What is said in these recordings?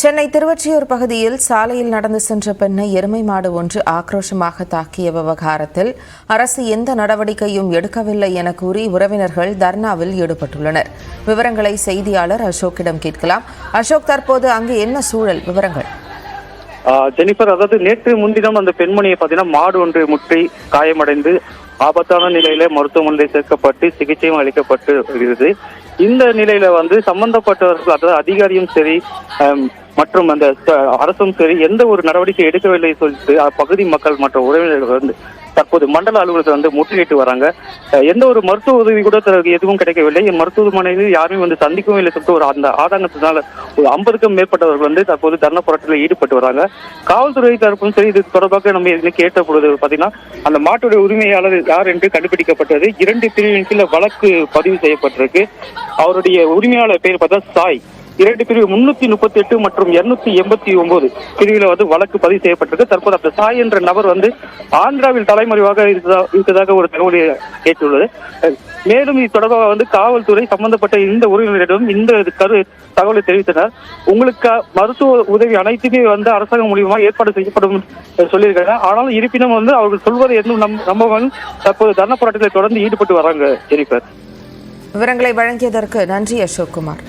சென்னை திருவொற்றியூர் பகுதியில் சாலையில் நடந்து சென்ற பெண்ணை எருமை மாடு ஒன்று ஆக்ரோஷமாக தாக்கிய விவகாரத்தில் அரசு எந்த நடவடிக்கையும் எடுக்கவில்லை என கூறி உறவினர்கள் தர்ணாவில் ஈடுபட்டுள்ளனர். விவரங்களை செய்தியாளர் அசோக்கிடம் கேட்கலாம். அசோக், தற்போது அங்கு என்ன சூழல்? விவரங்கள். ஜெனிஃபர், அதாவது நேற்று முன்தினம் அந்த பெண்மணியை பார்த்தீங்கன்னா மாடு ஒன்று முற்றி காயமடைந்து ஆபத்தான நிலையில மருத்துவமனையில் சேர்க்கப்பட்டு சிகிச்சையும் அளிக்கப்பட்டு வருகிறது. இந்த நிலையில சம்பந்தப்பட்டவர்கள், அதாவது அதிகாரியும் சரி மற்றும் அந்த அரசும் சரி எந்த ஒரு நடவடிக்கை எடுக்கவில்லை சொல்லிட்டு பகுதி மக்கள் மற்றும் உறவினர்கள் தற்போது மண்டல அலுவலகத்தில் முற்றுகையிட்டு வராங்க. எந்த ஒரு மருத்துவ உதவி கூட எதுவும் கிடைக்கவில்லை. மருத்துவமனையில் யாருமே சந்திக்கவும் இல்லை சொல்லிட்டு ஒரு அந்த ஆதங்கத்தினால ஒரு 50க்கும் மேற்பட்டவர்கள் தற்போது தர்ண போராட்டத்தில் ஈடுபட்டு வராங்க. காவல்துறை தரப்பும் சரி இது தொடர்பாக நம்ம இன்னைக்கு கேட்ட பொழுது பார்த்தீங்கன்னா அந்த மாட்டுடைய உரிமையாளர் யார் என்று கண்டுபிடிக்கப்பட்டது. 2 பிரிவின் கீழே வழக்கு பதிவு செய்யப்பட்டிருக்கு. அவருடைய உரிமையாளர் பெயர் பார்த்தா சாய். 2 பிரிவு 338 மற்றும் 289 பிரிவில் வழக்கு பதிவு செய்யப்பட்டிருக்கு. தற்போது அந்த சாய் என்ற நபர் ஆந்திராவில் தலைமறைவாக இருப்பதாக ஒரு தகவலை கேட்டுள்ளது. மேலும் இது தொடர்பாக காவல்துறை சம்பந்தப்பட்ட இந்த உறவினரிடம் இந்த தகவலை தெரிவித்தனர். உங்களுக்கு மருத்துவ உதவி அனைத்துமே அரசாங்கம் மூலியமா ஏற்பாடு செய்யப்படும் சொல்லியிருக்காங்க. ஆனாலும் இருப்பினும் அவர்கள் சொல்வதை எதுவும் நம்பாமல் தற்போது தர்ண போராட்டத்தில் தொடர்ந்து ஈடுபட்டு வராங்க. ஜெனிஃபர், விவரங்களை வழங்கியதற்கு நன்றி அசோக் குமார்.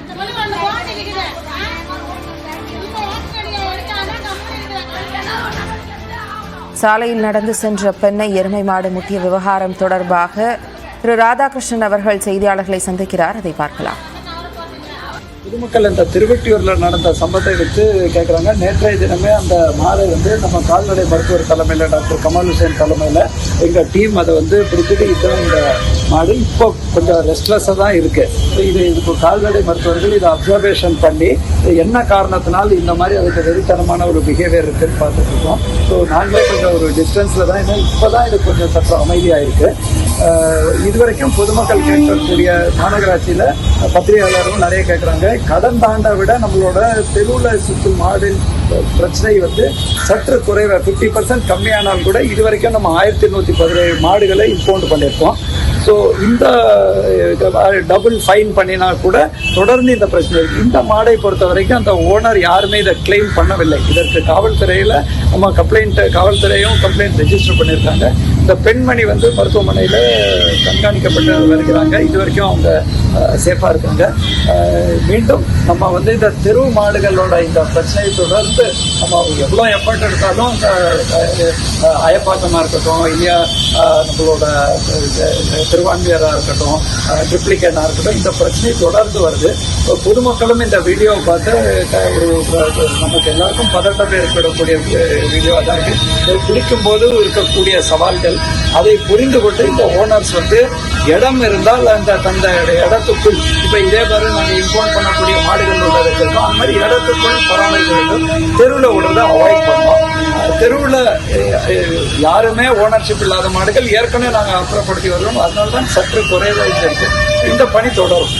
சாலையில் நடந்து சென்ற பெண்ணை எருமை மாடு முட்டிய விவகாரம் தொடர்பாக திரு ராதாகிருஷ்ணன் அவர்கள் செய்தியாளர்களை சந்திக்கிறார். அதை பார்க்கலாம். பொதுமக்கள் இந்த திருவொற்றியூர்ல நடந்த சம்பவத்தை எடுத்து கேட்குறாங்க. நேற்றைய தினமே அந்த மாடை நம்ம கால்நடை மருத்துவர் தலைமையில் டாக்டர் கமால் ஹுசேன் தலைமையில் எங்கள் டீம் அதை பிடிச்சிட்டு இதுதான் இந்த மாடு இப்போ கொஞ்சம் ரெஸ்ட்லெஸ்ஸாக தான் இருக்குது. இதுக்கு கால்நடை மருத்துவர்கள் இதை அப்சர்வேஷன் பண்ணி என்ன காரணத்தினால் இந்த மாதிரி அதுக்கு வெறித்தனமான ஒரு பிஹேவியர் இருக்குன்னு பார்த்துட்டு இருக்கோம். ஸோ நாங்களே கொஞ்சம் ஒரு டிஸ்டன்ஸில் தான் இப்போ தான் இது கொஞ்சம் சற்று அமைதியாக இருக்குது. இதுவரைக்கும் பொதுமக்கள் கேட்கக்கூடிய மாநகராட்சியில் பத்திரிகையாளரும் நிறைய கேட்குறாங்க. கடன் தாண்டை விட நம்மளோட தெருவில் சுற்றும் மாடின் பிரச்சனை சற்று குறைவாக 50% கம்மியானால் கூட இதுவரைக்கும் நம்ம 1117 மாடுகளை இம்பவுண்ட் பண்ணியிருக்கோம். ஸோ இந்த டபுள் ஃபைன் பண்ணினா கூட தொடர்ந்து இந்த பிரச்சனை இருக்குது. இந்த மாடை பொறுத்த வரைக்கும் அந்த ஓனர் யாருமே இதை கிளைம் பண்ணவில்லை. இதற்கு காவல்துறையில் நம்ம காவல்துறையும் கம்ப்ளைண்ட் ரெஜிஸ்டர் பண்ணியிருக்காங்க. இந்த பெண்மணி மருத்துவமனையில் கண்காணிக்கப்பட்டு வருகிறாங்க. இது வரைக்கும் அவங்க சேஃபாக இருக்காங்க. மீண்டும் நம்ம இந்த தெரு மாடுகளோட இந்த பிரச்சனையை தொடர்ந்து நம்ம எவ்வளோ எஃபர்ட் எடுத்தாலும் அயப்பாக்கமாக இருக்கட்டும், இல்லையா நம்மளோட திருவான்மியராக இருக்கட்டும், ட்ரிப்ளிகேனாக இருக்கட்டும், இந்த பிரச்சனை தொடர்ந்து வருது. பொதுமக்களும் இந்த வீடியோவை பார்த்து நமக்கு எல்லாருக்கும் பதட்டத்தை ஏற்படக்கூடிய வீடியோ தான் இருக்குது. பிடிக்கும் போது இருக்கக்கூடிய சவால்கள் அதை புரிந்து கொண்டு இந்த ஓனர்ஸ் இடம் இருந்தால் அந்த இடத்துக்குள் இப்போ இதே மாதிரி நாங்கள் இம்போர்ட் பண்ணக்கூடிய மாடுகள் உள்ளது இருக்கோம். அந்த மாதிரி இடத்துக்குள் பராமரிக்க வேண்டும். தெருவில் விடுறத அவாய்ட் பண்ணோம். தெருவில் யாருமே ஓனர்ஷிப் இல்லாத மாடுகள் ஏற்கனவே நாங்கள் அப்புறப்படுத்தி வருவோம். அதனால தான் சற்று குறைவாக இருக்கு. இந்த பணி தொடரும்.